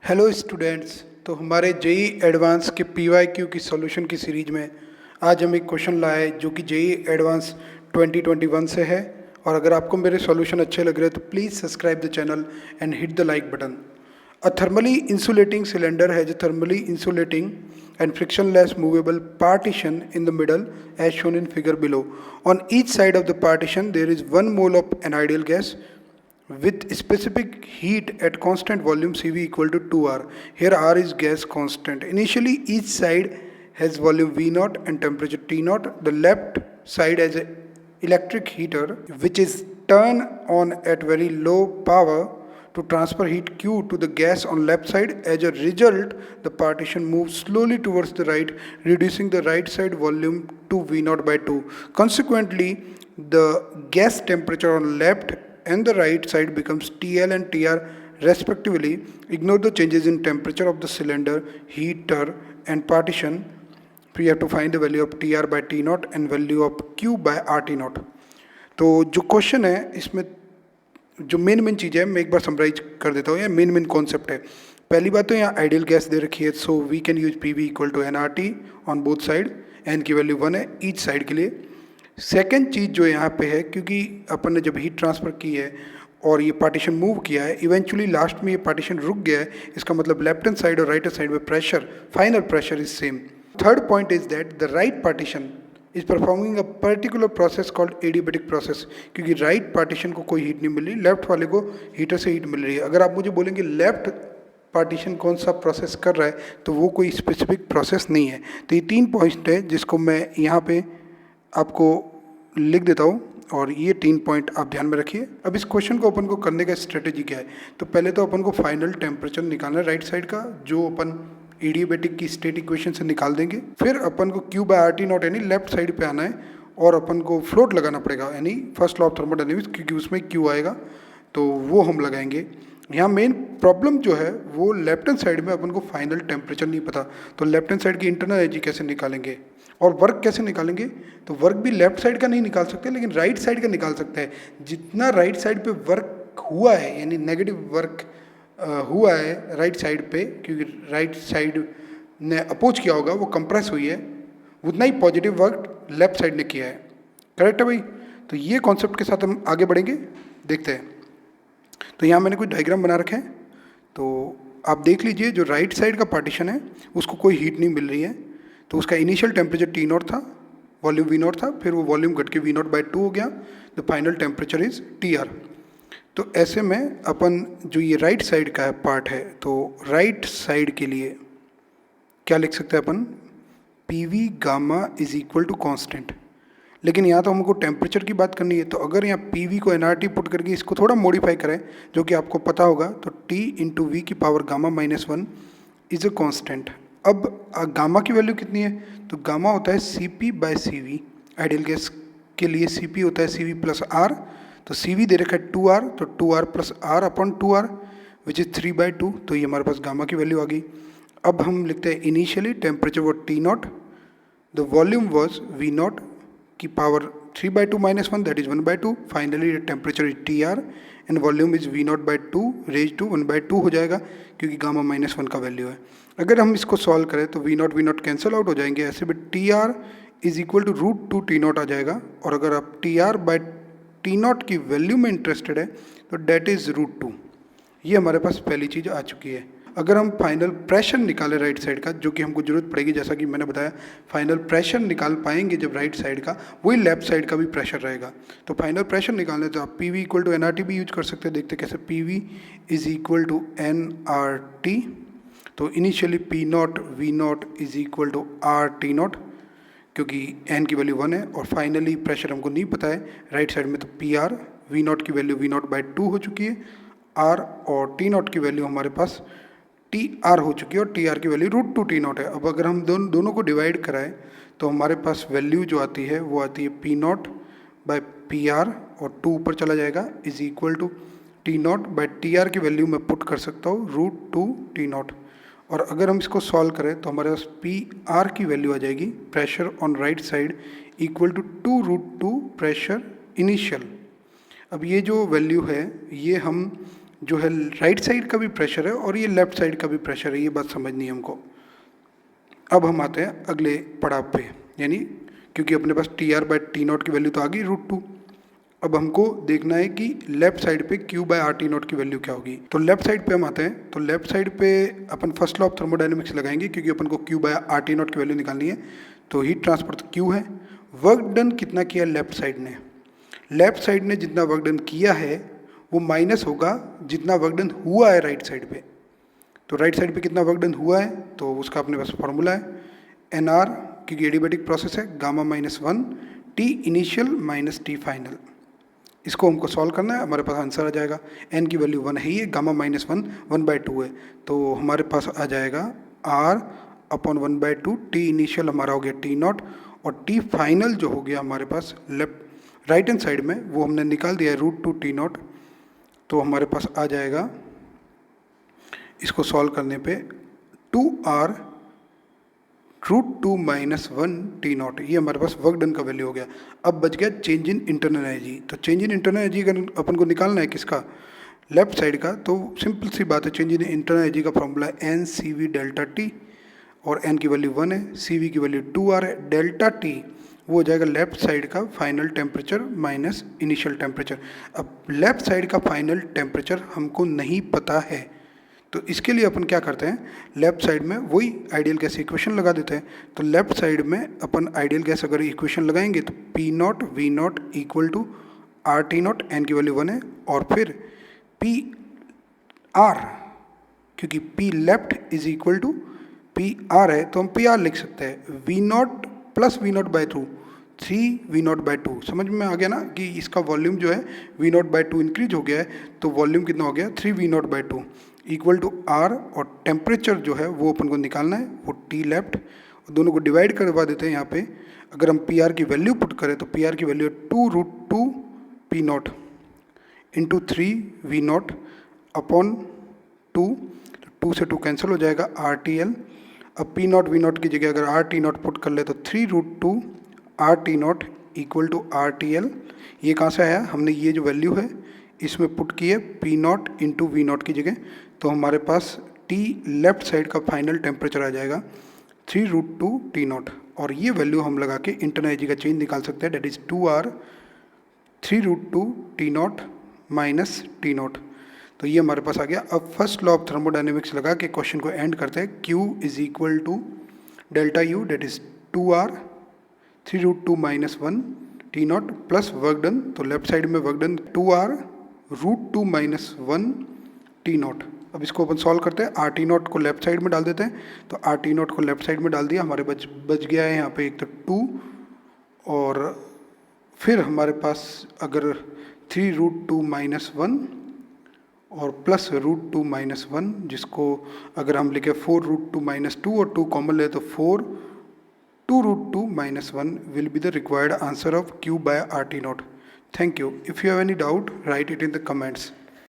Hello students. तो हमारे JEE advance के पीवाईक्यू की सॉल्यूशन की सीरीज में आज हम एक क्वेश्चन लाए जो कि जेई एडवांस 2021 से है। और अगर आपको मेरे सॉल्यूशन अच्छे लग रहे हैं तो please subscribe the channel and hit the like button. A thermally insulating cylinder has a thermally insulating and frictionless movable partition in the middle as shown in figure below. On each side of the partition there is 1 mole of an ideal gas with specific heat at constant volume CV equal to 2R. Here R is gas constant. Initially each side has volume V0 and temperature T0. The left side has an electric heater which is turned on at very low power to transfer heat Q to the gas on left side. As a result, the partition moves slowly towards the right, reducing the right side volume to V0 by 2. Consequently, the gas temperature on left and the right side becomes TL and TR respectively. Ignore the changes in temperature of the cylinder, heater and partition. We have to find the value of TR by T0 and value of Q by RT0. तो जो question है इसमें जो main चीज़ है मैं एक बार summarise कर देता हूँ। या मेन कॉन्सेप्ट है। पहली बात तो यहाँ आइडियल गैस दे रखी है, so we can use P V equal to N R T on both side. N की वैल्यू 1 है ईच साइड के लिए। सेकेंड चीज़ जो यहाँ पे है, क्योंकि अपन ने जब हीट ट्रांसफ़र की है और ये पार्टीशन मूव किया है, इवेंचुअली लास्ट में ये पार्टीशन रुक गया है, इसका मतलब लेफ्ट हैंड साइड और राइट हैंड साइड में pressure, final pressure is same. Third point is that the right partition is performing a particular process called adiabatic process, क्योंकि राइट पार्टीशन को कोई हीट नहीं मिल रही, लेफ्ट वाले को हीटर से हीट मिल रही है। अगर आप मुझे बोलेंगे लेफ्ट पार्टीशन कौन सा प्रोसेस कर रहा है तो वो कोई स्पेसिफिक प्रोसेस नहीं है। तो ये 3 पॉइंट है जिसको मैं यहाँ पे आपको लिख देता हूँ और ये 3 पॉइंट आप ध्यान में रखिए। अब इस क्वेश्चन को अपन को करने का स्ट्रेटेजी क्या है, तो पहले तो अपन को फाइनल टेम्परेचर निकालना है राइट साइड का, जो अपन एडियाबैटिक की स्टेट इक्वेशन से निकाल देंगे। फिर अपन को Q बाय RT नॉट यानी लेफ्ट साइड पे आना है और अपन को फ्लोट लगाना पड़ेगा, यानी फर्स्ट लॉ ऑफ थर्मोडायनेमिक्स, क्योंकि उसमें Q आएगा तो वो हम लगाएंगे। यहाँ मेन प्रॉब्लम जो है वो लेफ्ट हैंड साइड में अपन को फाइनल टेम्परेचर नहीं पता, तो लेफ्ट हैंड साइड की इंटरनल एनर्जी कैसे निकालेंगे और वर्क कैसे निकालेंगे। तो वर्क भी लेफ्ट साइड का नहीं निकाल सकते लेकिन राइट साइड का निकाल सकते हैं। जितना राइट साइड पे वर्क हुआ है यानी नेगेटिव वर्क हुआ है राइट साइड पे, क्योंकि राइट साइड ने अपोज किया होगा, वो कंप्रेस हुई है, उतना ही पॉजिटिव वर्क लेफ्ट साइड ने किया है। करेक्ट है भाई। तो ये कॉन्सेप्ट के साथ हम आगे बढ़ेंगे, देखते हैं। तो यहाँ मैंने कुछ डायग्राम बना रखे हैं, तो आप देख लीजिए। जो राइट साइड का पार्टीशन है उसको कोई हीट नहीं मिल रही है, तो उसका इनिशियल टेम्परेचर T0 था, वॉल्यूम V0 था, फिर वो वॉल्यूम घट के V0 बाई 2 हो गया। The final temperature is TR। तो ऐसे में अपन जो ये राइट साइड का पार्ट है, तो राइट साइड के लिए क्या लिख सकते हैं अपन, PV gamma is equal to constant. लेकिन यहाँ तो हमको टेम्परेचर की बात करनी है, तो अगर यहाँ PV को nRT पुट करके इसको थोड़ा मॉडिफाई करें जो कि आपको पता होगा, तो T इंटू वी की power gamma -1 is a constant. अब गामा की वैल्यू कितनी है, तो गामा होता है CP by CV। Ideal gas के लिए CP होता है CV प्लस R, तो CV दे रखा है 2R, तो 2R plus R upon 2R which is 3/2। तो ये हमारे पास गामा की वैल्यू आ गई। अब हम लिखते हैं इनिशियली टेम्परेचर वो T0, the volume was V0 की power 3/2 -1 that is 1/2। Finally temperature is TR and volume is V0 by 2 raise to 1/2 हो जाएगा, क्योंकि गामा -1 का वैल्यू है। अगर हम इसको सॉल्व करें तो V0 कैंसिल आउट हो जाएंगे, ऐसे भी TR is equal to √2 T0 आ जाएगा। और अगर आप TR बाई T0 की वैल्यू में इंटरेस्टेड है तो डेट इज √2। ये हमारे पास पहली चीज़ आ चुकी है। अगर हम फाइनल प्रेशर निकालें राइट साइड का, जो कि हमको जरूरत पड़ेगी, जैसा कि मैंने बताया फाइनल प्रेशर निकाल पाएंगे जब राइट साइड का, वही लेफ्ट साइड का भी प्रेशर रहेगा। तो फाइनल प्रेशर निकालने तो आप PV इक्वल टू nRT भी यूज कर सकते हैं। देखते कैसे, PV is equal to nRT। तो initially P0 V0 is equal to RT0, क्योंकि n की वैल्यू 1 है, और फाइनली प्रेशर हमको नहीं पता है राइट साइड में, तो PR V0 की वैल्यू V0 बाई 2 हो चुकी है, R और T0 की वैल्यू हमारे पास TR हो चुकी है, और TR की वैल्यू √2 T0 है। अब अगर हम दोनों को डिवाइड कराएं तो हमारे पास वैल्यू जो आती है वो आती है P0 बाई PR, और 2 ऊपर चला जाएगा, is equal to T0 by TR की वैल्यू मैं पुट कर सकता हूँ √2 T0। और अगर हम इसको सॉल्व करें तो हमारे पास PR की वैल्यू आ जाएगी, pressure on right side equal to 2 √2 pressure initial. अब ये जो वैल्यू है ये हम जो है राइट साइड का भी प्रेशर है और ये लेफ्ट साइड का भी प्रेशर है, ये बात समझनी है हमको। अब हम आते हैं अगले पड़ाव पे, यानी क्योंकि अपने पास T R by T not की वैल्यू तो आ गई √2। अब हमको देखना है कि लेफ्ट साइड पे Q by R T not की वैल्यू क्या होगी। तो लेफ्ट साइड पे हम आते हैं, तो लेफ्ट साइड पे अपन फर्स्ट लॉ ऑफ थर्मोडायनेमिक्स लगाएंगे क्योंकि अपन को Q by R T not की वैल्यू निकालनी है। तो हीट ट्रांसफर तो Q है, वर्क डन कितना किया लेफ्ट साइड ने, लेफ्ट साइड ने जितना वर्क डन किया है वो माइनस होगा जितना वर्क डन हुआ है राइट साइड पे। तो राइट साइड पे कितना वर्क डन हुआ है तो उसका अपने पास फॉर्मूला है NR, क्योंकि एडियाबैटिक प्रोसेस है, γ-1 T initial minus T final. इसको हमको सॉल्व करना है, हमारे पास आंसर आ जाएगा। n की वैल्यू 1 है ही है, γ-1 1/2 है, तो हमारे पास आ जाएगा R/1/2। T इनिशियल हमारा हो गया T0 और T फाइनल जो हो गया हमारे पास लेफ्ट राइट हैंड साइड में वो हमने निकाल दिया है √2 T0। तो हमारे पास आ जाएगा इसको सॉल्व करने पे 2R √2 - 1 T0, ये हमारे पास वर्क डन का वैल्यू हो गया। अब बच गया चेंज इन इंटरनल एनर्जी। तो चेंज इन इंटरनल एनर्जी अगर अपन को निकालना है किसका, लेफ्ट साइड का, तो सिंपल सी बात है, चेंज इन इंटरनल एनर्जी का फॉर्मूला है NCV डेल्टा T, और n की वैल्यू 1 है, CV की वैल्यू 2R है, डेल्टा T वो हो जाएगा लेफ्ट साइड का final temperature minus initial temperature. अब लेफ्ट साइड का फाइनल टेम्परेचर हमको नहीं पता है, तो इसके लिए अपन क्या करते हैं, लेफ्ट साइड में वही आइडियल गैस इक्वेशन लगा देते हैं। तो लेफ्ट साइड में अपन आइडियल गैस अगर इक्वेशन लगाएंगे तो P0 V0 equal to RT0, n की वैल्यू 1 है, और फिर PR, क्योंकि P left is equal to PR है तो हम PR लिख सकते हैं, V0 प्लस V0/2 3V0/2। समझ में आ गया ना कि इसका वॉल्यूम जो है V0/2 इंक्रीज हो गया है, तो वॉल्यूम कितना हो गया 3V0/2 इक्वल टू R, और टेम्परेचर जो है वो अपन को निकालना है, वो T लेफ्ट, दोनों को डिवाइड करवा देते हैं यहाँ पे। अगर हम PR की वैल्यू पुट करें तो PR की वैल्यू है 2√2 P0 इंटू 3V0 अपॉन 2, 2 से 2 कैंसिल हो जाएगा RTL। अब P0 V0 की जगह अगर RT0 पुट कर ले तो 3√2 RT0 इक्वल टू RTL। ये कहाँ से आया, हमने ये जो वैल्यू है इसमें पुट की है P0 इंटू V0 की जगह, तो हमारे पास T लेफ्ट साइड का फाइनल टेम्परेचर आ जाएगा 3√2 T0, और ये वैल्यू हम लगा के इंटरनल एनर्जी का चेंज निकाल सकते हैं, date is 2R 3√2 T0 minus T0। तो ये हमारे पास आ गया। अब फर्स्ट लॉ ऑफ थर्मोडायनेमिक्स लगा के क्वेश्चन को एंड करते हैं। Q is equal to delta U, that is 2R 3√2 - 1 T0 plus work done, तो लेफ्ट साइड में वर्क डन 2R √2 - 1 T0। अब इसको अपन सॉल्व करते हैं, RT0 को लेफ्ट साइड में डाल देते हैं, तो RT0 को लेफ्ट साइड में डाल दिया, हमारे बच गया है यहाँ पे एक तो 2, और फिर हमारे पास अगर 3√2 - 1 और प्लस √2 - 1, जिसको अगर हम लिखे 4√2 - 2 और 2 कॉमन ले तो 4 2√2 - 1 will be the required answer of Q by RT0. Thank you. If you have any doubt, write it in the comments.